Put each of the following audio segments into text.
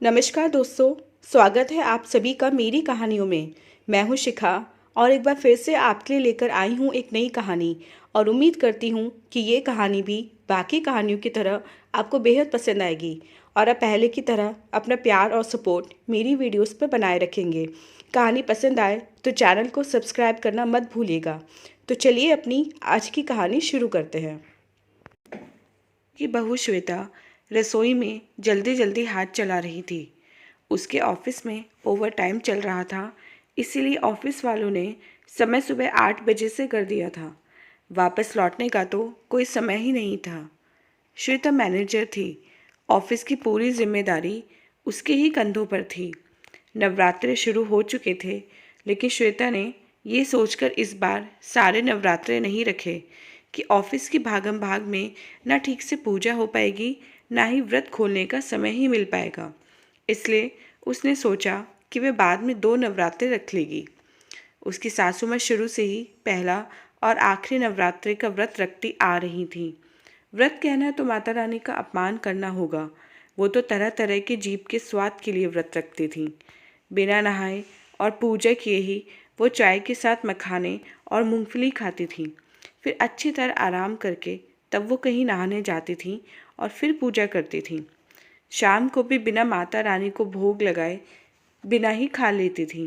नमस्कार दोस्तों। स्वागत है आप सभी का मेरी कहानियों में। मैं हूं शिखा और एक बार फिर से आपके लिए लेकर आई हूं एक नई कहानी और उम्मीद करती हूं कि ये कहानी भी बाकी कहानियों की तरह आपको बेहद पसंद आएगी और आप पहले की तरह अपना प्यार और सपोर्ट मेरी वीडियोस पर बनाए रखेंगे। कहानी पसंद आए तो चैनल को सब्सक्राइब करना मत भूलिएगा। तो चलिए अपनी आज की कहानी शुरू करते हैं। कि बहू श्वेता रसोई में जल्दी जल्दी हाथ चला रही थी। उसके ऑफिस में ओवर टाइम चल रहा था, इसीलिए ऑफिस वालों ने समय सुबह 8 बजे से कर दिया था। वापस लौटने का तो कोई समय ही नहीं था। श्वेता मैनेजर थी। ऑफिस की पूरी जिम्मेदारी उसके ही कंधों पर थी। नवरात्रे शुरू हो चुके थे, लेकिन श्वेता ने ये सोचकर इस बार सारे नवरात्रे नहीं रखे कि ऑफिस की भागम भाग में ना ठीक से पूजा हो पाएगी, ना ही व्रत खोलने का समय ही मिल पाएगा। इसलिए उसने सोचा कि वे बाद में 2 नवरात्रे रख लेगी। उसकी सासू माँ शुरू से ही पहला और आखिरी नवरात्रे का व्रत रखती आ रही थी। व्रत कहना तो माता रानी का अपमान करना होगा। वो तो तरह तरह के जीभ के स्वाद के लिए व्रत रखती थी। बिना नहाए और पूजा किए ही वो चाय के साथ मखाने और मूंगफली खाती थी। फिर अच्छी तरह आराम करके तब वो कहीं नहाने जाती थी और फिर पूजा करती थी। शाम को भी बिना माता रानी को भोग लगाए बिना ही खा लेती थी।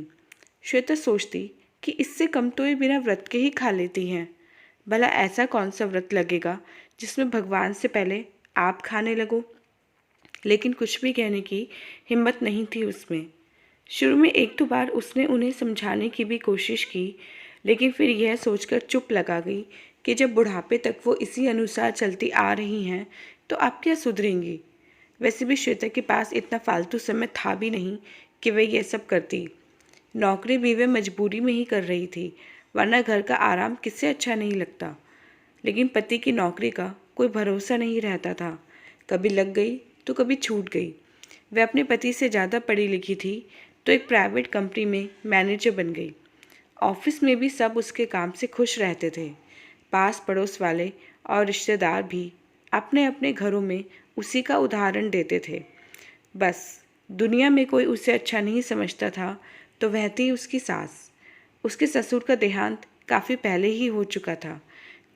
श्वेता सोचती कि इससे कम तो ये बिना व्रत के ही खा लेती हैं। भला ऐसा कौन सा व्रत लगेगा जिसमें भगवान से पहले आप खाने लगो। लेकिन कुछ भी कहने की हिम्मत नहीं थी उसमें। शुरू में 1-2 बार उसने उन्हें समझाने की भी कोशिश की, लेकिन फिर यह सोचकर चुप लगा गई कि जब बुढ़ापे तक वो इसी अनुसार चलती आ रही हैं तो आप क्या सुधरेंगी। वैसे भी श्वेता के पास इतना फालतू समय था भी नहीं कि वह यह सब करती। नौकरी भी वह मजबूरी में ही कर रही थी, वरना घर का आराम किससे अच्छा नहीं लगता। लेकिन पति की नौकरी का कोई भरोसा नहीं रहता था, कभी लग गई तो कभी छूट गई। वह अपने पति से ज़्यादा पढ़ी लिखी थी तो एक प्राइवेट कंपनी में मैनेजर बन गई। ऑफिस में भी सब उसके काम से खुश रहते थे। पास पड़ोस वाले और रिश्तेदार भी अपने अपने घरों में उसी का उदाहरण देते थे। बस दुनिया में कोई उसे अच्छा नहीं समझता था तो वह थी उसकी सास। उसके ससुर का देहांत काफ़ी पहले ही हो चुका था।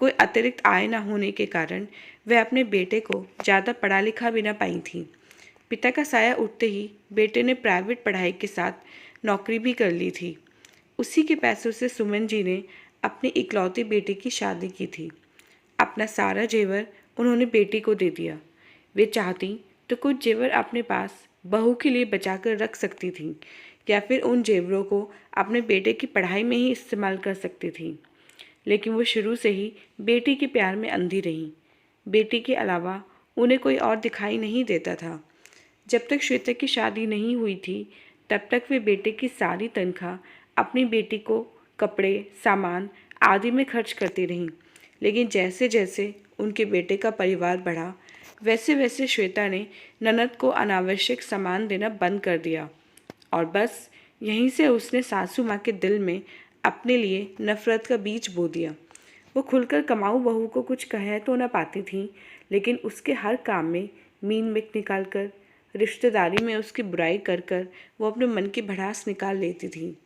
कोई अतिरिक्त आय न होने के कारण वह अपने बेटे को ज़्यादा पढ़ा लिखा भी न पाई थी। पिता का साया उठते ही बेटे ने प्राइवेट पढ़ाई के साथ नौकरी भी कर ली थी। उसी के पैसों से सुमन जी ने अपनी इकलौती बेटी की शादी की थी। अपना सारा जेवर उन्होंने बेटी को दे दिया। वे चाहती तो कुछ जेवर अपने पास बहू के लिए बचा कर रख सकती थी, या फिर उन जेवरों को अपने बेटे की पढ़ाई में ही इस्तेमाल कर सकती थी। लेकिन वो शुरू से ही बेटी के प्यार में अंधी रही। बेटी के अलावा उन्हें कोई और दिखाई नहीं देता था। जब तक श्वेता की शादी नहीं हुई थी तब तक वे बेटे की सारी तनख्वाह अपनी बेटी को कपड़े, सामान आदि में खर्च करती रहीं। लेकिन जैसे जैसे उनके बेटे का परिवार बढ़ा, वैसे वैसे श्वेता ने ननद को अनावश्यक सामान देना बंद कर दिया और बस यहीं से उसने सासू माँ के दिल में अपने लिए नफरत का बीज बो दिया। वो खुलकर कमाऊ बहू को कुछ कह तो न पाती थी, लेकिन उसके हर काम में मीन मिक निकाल कर, रिश्तेदारी में उसकी बुराई कर कर वो अपने मन की भड़ास निकाल लेती थी।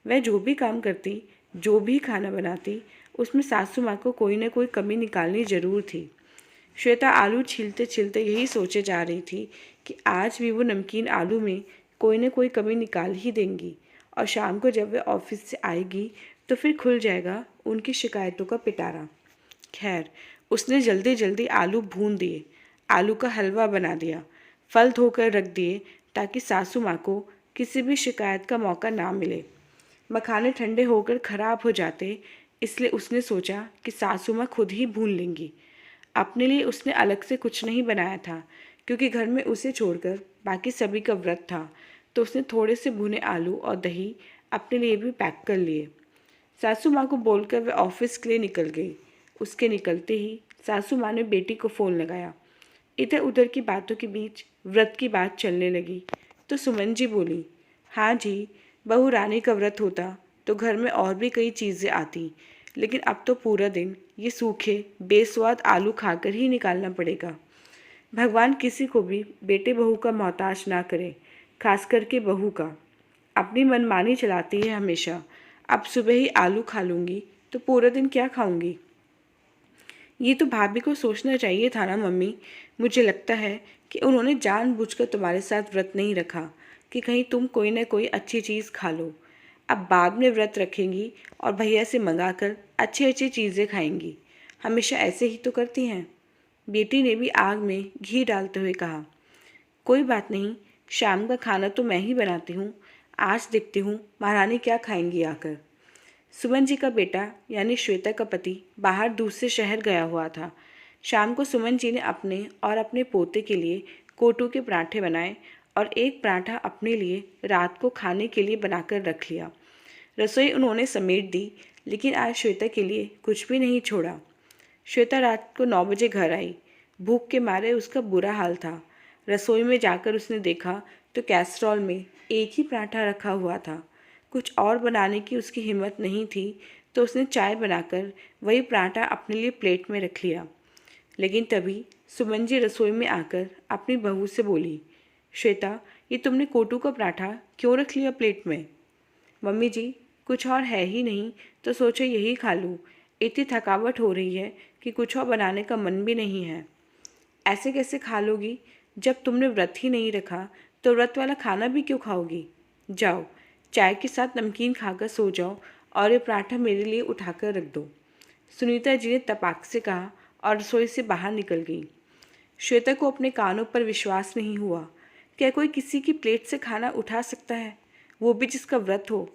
वह जो भी काम करती, जो भी खाना बनाती, उसमें सासू माँ को कोई न कोई कमी निकालनी जरूर थी। श्वेता आलू छीलते छीलते यही सोचे जा रही थी कि आज भी वो नमकीन आलू में कोई न कोई कमी निकाल ही देंगी और शाम को जब वह ऑफिस से आएगी तो फिर खुल जाएगा उनकी शिकायतों का पिटारा। खैर, उसने जल्दी जल्दी आलू भून दिए, आलू का हलवा बना दिया, फल धोकर रख दिए ताकि सासू माँ को किसी भी शिकायत का मौका ना मिले। मखाने ठंडे होकर खराब हो जाते, इसलिए उसने सोचा कि सासू माँ खुद ही भून लेंगी। अपने लिए उसने अलग से कुछ नहीं बनाया था, क्योंकि घर में उसे छोड़कर बाकी सभी का व्रत था, तो उसने थोड़े से भुने आलू और दही अपने लिए भी पैक कर लिए। सासू माँ को बोलकर वह ऑफिस के लिए निकल गई। उसके निकलते ही सासू माँ ने बेटी को फ़ोन लगाया। इधर उधर की बातों के बीच व्रत की बात चलने लगी तो सुमन जी बोली, हाँ जी, बहू रानी का व्रत होता तो घर में और भी कई चीज़ें आती, लेकिन अब तो पूरा दिन ये सूखे बेस्वाद आलू खाकर ही निकालना पड़ेगा। भगवान किसी को भी बेटे बहू का मोहताज ना करे, खास करके बहू का। अपनी मनमानी चलाती है हमेशा। अब सुबह ही आलू खा लूँगी तो पूरा दिन क्या खाऊंगी? ये तो भाभी को सोचना चाहिए था ना मम्मी। मुझे लगता है कि उन्होंने जानबूझकर तुम्हारे साथ व्रत नहीं रखा कि कहीं तुम कोई ना कोई अच्छी चीज़ खा लो। अब बाद में व्रत रखेंगी और भैया से मंगाकर अच्छी अच्छी चीज़ें खाएंगी। हमेशा ऐसे ही तो करती हैं। बेटी ने भी आग में घी डालते हुए कहा। कोई बात नहीं, शाम का खाना तो मैं ही बनाती हूँ। आज देखती हूँ महारानी क्या खाएंगी आकर। सुमन जी का बेटा यानी श्वेता का पति बाहर दूसरे शहर गया हुआ था। शाम को सुमन जी ने अपने और अपने पोते के लिए कोटू के पराठे बनाए और एक पराठा अपने लिए रात को खाने के लिए बनाकर रख लिया। रसोई उन्होंने समेट दी, लेकिन आज श्वेता के लिए कुछ भी नहीं छोड़ा। श्वेता रात को 9 बजे घर आई। भूख के मारे उसका बुरा हाल था। रसोई में जाकर उसने देखा तो कैसरोल में एक ही पराठा रखा हुआ था। कुछ और बनाने की उसकी हिम्मत नहीं थी, तो उसने चाय बनाकर वही पराठा अपने लिए प्लेट में रख लिया। लेकिन तभी सुमन जी रसोई में आकर अपनी बहू से बोली, श्वेता, ये तुमने कोटू का पराठा क्यों रख लिया प्लेट में? मम्मी जी, कुछ और है ही नहीं तो सोचो यही खा लूँ। इतनी थकावट हो रही है कि कुछ और बनाने का मन भी नहीं है। ऐसे कैसे खा लोगी? जब तुमने व्रत ही नहीं रखा तो व्रत वाला खाना भी क्यों खाओगी? जाओ, चाय के साथ नमकीन खाकर सो जाओ और ये पराठा मेरे लिए उठाकर रख दो। सुनीता जी ने तपाक से कहा और रसोई से बाहर निकल गई। श्वेता को अपने कानों पर विश्वास नहीं हुआ। क्या कोई किसी की प्लेट से खाना उठा सकता है, वो भी जिसका व्रत हो?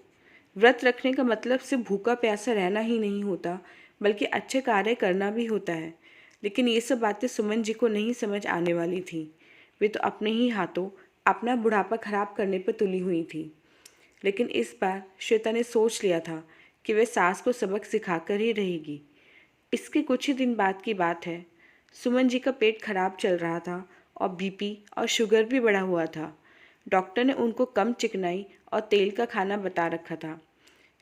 व्रत रखने का मतलब सिर्फ भूखा प्यासा रहना ही नहीं होता, बल्कि अच्छे कार्य करना भी होता है। लेकिन ये सब बातें सुमन जी को नहीं समझ आने वाली थी। वे तो अपने ही हाथों अपना बुढ़ापा खराब करने पर तुली हुई थी। लेकिन इस बार श्वेता ने सोच लिया था कि वह सास को सबक सिखाकर ही रहेगी। इसके कुछ ही दिन बाद की बात है। सुमन जी का पेट खराब चल रहा था और बीपी और शुगर भी बढ़ा हुआ था। डॉक्टर ने उनको कम चिकनाई और तेल का खाना बता रखा था।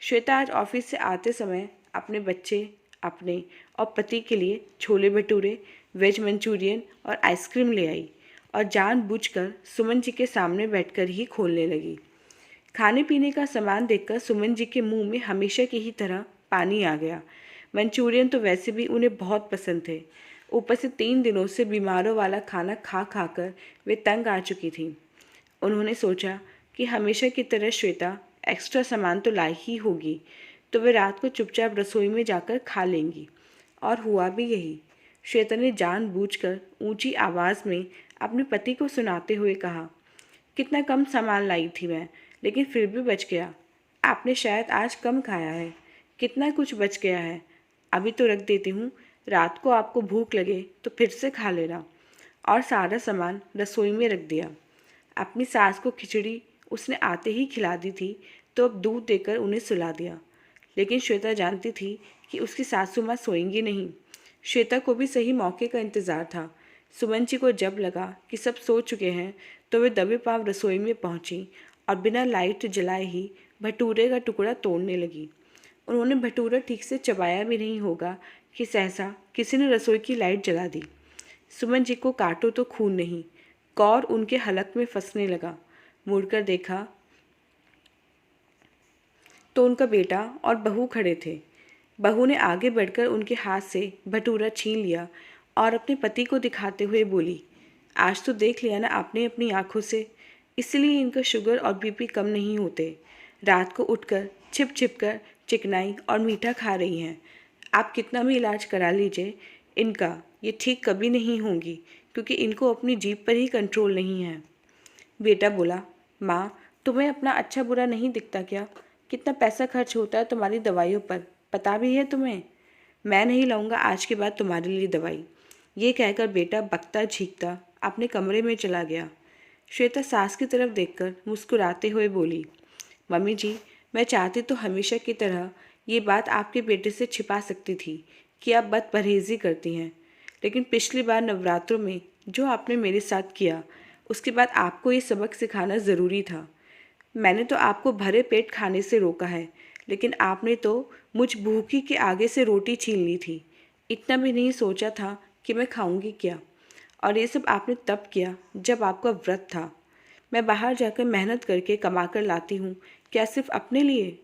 श्वेता आज ऑफिस से आते समय अपने बच्चे, अपने और पति के लिए छोले भटूरे, वेज मंचूरियन और आइसक्रीम ले आई और जानबूझकर सुमन जी के सामने बैठकर ही खोलने लगी। खाने पीने का सामान देखकर सुमन जी के मुंह में हमेशा की ही तरह पानी आ गया। मंचूरियन तो वैसे भी उन्हें बहुत पसंद थे। ऊपर से 3 दिनों से बीमारों वाला खाना खा खा कर वे तंग आ चुकी थीं। उन्होंने सोचा कि हमेशा की तरह श्वेता एक्स्ट्रा सामान तो लाई ही होगी, तो वे रात को चुपचाप रसोई में जाकर खा लेंगी। और हुआ भी यही। श्वेता ने जानबूझकर ऊंची आवाज़ में अपने पति को सुनाते हुए कहा, कितना कम सामान लाई थी मैं, लेकिन फिर भी बच गया। आपने शायद आज कम खाया है। कितना कुछ बच गया है। अभी तो रख देती हूँ, रात को आपको भूख लगे तो फिर से खा लेना। और सारा सामान रसोई में रख दिया। अपनी सास को खिचड़ी उसने आते ही खिला दी थी, तो अब दूध देकर उन्हें सुला दिया। लेकिन श्वेता जानती थी कि उसकी सासू माँ सोएंगी नहीं। श्वेता को भी सही मौके का इंतज़ार था। सुमन जी को जब लगा कि सब सो चुके हैं, तो वे दबे पांव रसोई में पहुंची और बिना लाइट जलाए ही भटूरे का टुकड़ा तोड़ने लगी। उन्होंने भटूरा ठीक से चबाया भी नहीं होगा कि सहसा किसी ने रसोई की लाइट जला दी। सुमन जी को काटो तो खून नहीं, कौर उनके हलक में फंसने लगा। मुड़कर देखा तो उनका बेटा और बहू खड़े थे। बहू ने आगे बढ़कर उनके हाथ से भटूरा छीन लिया और अपने पति को दिखाते हुए बोली, आज तो देख लिया ना आपने अपनी आंखों से, इसलिए इनका शुगर और बीपी कम नहीं होते। रात को उठकर छिप छिप कर चिकनाई और मीठा खा रही हैं। आप कितना भी इलाज करा लीजिए, इनका ये ठीक कभी नहीं होंगी, क्योंकि इनको अपनी जीभ पर ही कंट्रोल नहीं है। बेटा बोला, माँ, तुम्हें अपना अच्छा बुरा नहीं दिखता क्या? कितना पैसा खर्च होता है तुम्हारी दवाइयों पर, पता भी है तुम्हें? मैं नहीं लाऊंगा आज के बाद तुम्हारे लिए दवाई। ये कहकर बेटा बकता झींकता अपने कमरे में चला गया। श्वेता सास की तरफ देखकर मुस्कुराते हुए बोली, मम्मी जी, मैं चाहती तो हमेशा की तरह ये बात आपके बेटे से छिपा सकती थी कि आप बद परहेज़ी करती हैं, लेकिन पिछली बार नवरात्रों में जो आपने मेरे साथ किया, उसके बाद आपको ये सबक सिखाना ज़रूरी था। मैंने तो आपको भरे पेट खाने से रोका है, लेकिन आपने तो मुझ भूखी के आगे से रोटी छीन ली थी। इतना भी नहीं सोचा था कि मैं खाऊंगी क्या। और ये सब आपने तब किया जब आपका व्रत था। मैं बाहर जाकर मेहनत करके कमा कर लाती हूँ, क्या सिर्फ अपने लिए?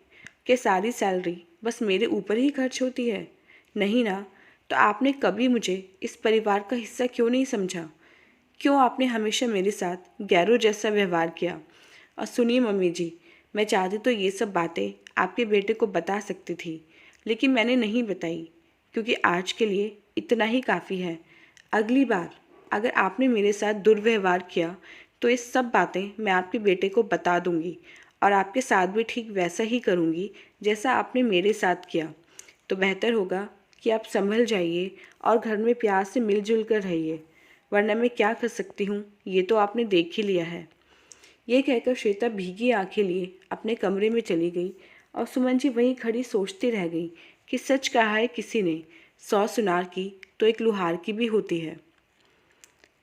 क्या सारी सैलरी बस मेरे ऊपर ही खर्च होती है? नहीं ना। तो आपने कभी मुझे इस परिवार का हिस्सा क्यों नहीं समझा? क्यों आपने हमेशा मेरे साथ गैरों जैसा व्यवहार किया? और सुनिए मम्मी जी, मैं चाहती तो ये सब बातें आपके बेटे को बता सकती थी, लेकिन मैंने नहीं बताई, क्योंकि आज के लिए इतना ही काफ़ी है। अगली बार अगर आपने मेरे साथ दुर्व्यवहार किया तो ये सब बातें मैं आपके बेटे को बता दूंगी, और आपके साथ भी ठीक वैसा ही करूंगी जैसा आपने मेरे साथ किया। तो बेहतर होगा कि आप संभल जाइए और घर में प्यार से मिलजुल कर रहिए, वरना मैं क्या कर सकती हूँ ये तो आपने देख ही लिया है। ये कहकर श्वेता भीगी आंखें लिए अपने कमरे में चली गई, और सुमन जी वहीं खड़ी सोचती रह गई कि सच कहा है किसी ने, 100 सुनार की तो एक लुहार की भी होती है।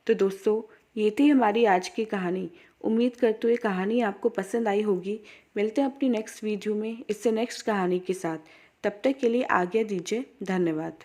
तो दोस्तों, ये थी हमारी आज की कहानी। उम्मीद करती हूँ ये कहानी आपको पसंद आई होगी। मिलते हैं अपनी नेक्स्ट वीडियो में इससे नेक्स्ट कहानी के साथ। तब तक के लिए आज्ञा दीजिए। धन्यवाद।